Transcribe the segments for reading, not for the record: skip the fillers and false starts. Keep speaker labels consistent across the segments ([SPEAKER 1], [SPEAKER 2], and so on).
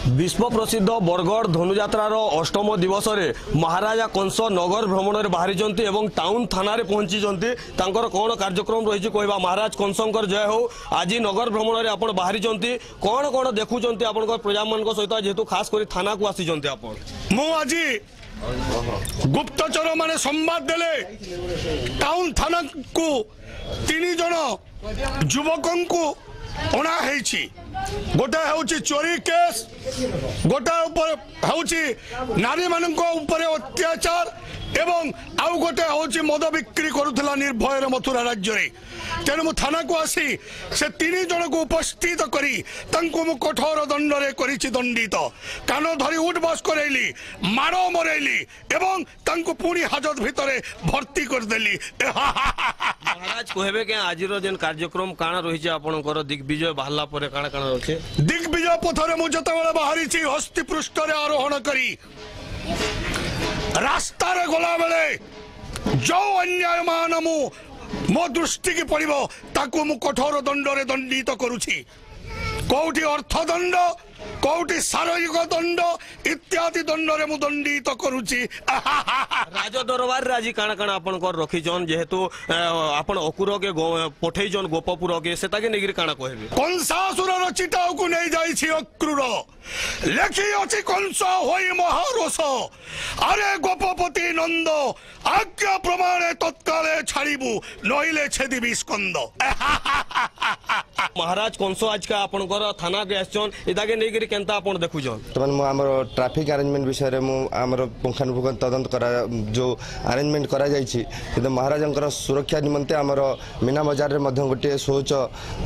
[SPEAKER 1] विश्व प्रसिद्ध बरगढ़ धनुयात्रार अष्टम दिवस रे महाराजा कंस नगर भ्रमण में बाहरी एवं टाउन थाना पहुंची कौन कार्यक्रम रही कहवा महाराज कंसंकर जय हो। आज नगर भ्रमण में आप बाहरी कौन कौन देखुं आप प्रजा मान सहित जेहेतु खास कर थाना को आसी
[SPEAKER 2] आज गुप्तचर माने संवाद देले टाउन थाना को 3 जन युवकों को अणा गोटे हूँ चोरी केस गोटे नारी मान अत्याचार एवं आउ गोटे हूँ मद बिक्री करुला निर्भय मथुरा राज्य तेणु मु थाना को आसी से 3 जन को उपस्थित करी मु कठोर दंड रे दंडित कान धरी उठ बस करैली माड़ मरैली एवं पुणी हाजत भितर भर्ती करदेली।
[SPEAKER 1] महाराज कहबे के आज जेन कार्यक्रम काना रही आपनकर दिग्विजय बाहला परे काना काना रखे
[SPEAKER 2] दिग्विजय पथरे मु जतबेले बाहरी हस्ती पृष्ठ रे आरोहण करी रास्ता रे गला बेले जो अन्याय मान मो दृष्टि की पड़ो ताकू मु कठोर दंड रे दंडित करुछि कोठी अर्थदंड कोठी शारीरिक दंड इत्यादि दंड रे मु दंडित करुछि।
[SPEAKER 1] राज दरबार आज काना काना आपन कर रखी जन जेहेतु आपन अकुर के पठै जन गोपपुर के सेता के नेगिर काना कहबे
[SPEAKER 2] कंसासुर रचिता को नै जाई छी अक्रूर लेखी अछि कंस होई महारोष अरे गोपपति नंद आज्ञा प्रमाणे तत्काले छाड़ीबू नइले छेदिबी स्कंद। महाराज कंस आज का आपन कर थाना के आछन एदा के नेगिर केनता आपन देखु जन
[SPEAKER 3] तमन मु हमर ट्रैफिक अरेंजमेंट विषय रे मु हमर पुंखानुपुंख तदंत करा जो अरेंजमेंट करा जाई छी किंतु महाराजंकर सुरक्षा निमंते हमर मीना बाजार रे मध्य गोटे सोच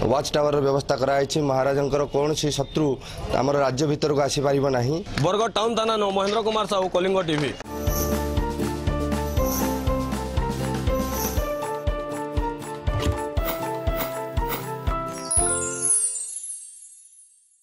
[SPEAKER 3] वॉच टावर रे व्यवस्था करा छी महाराजंकर कोनसी शत्रु हमर राज्य भीतर को आसी पारिबो नाही।
[SPEAKER 1] बरगढ़ टाउन थाना महेंद्र कुमार साहू कलिंग टीवी।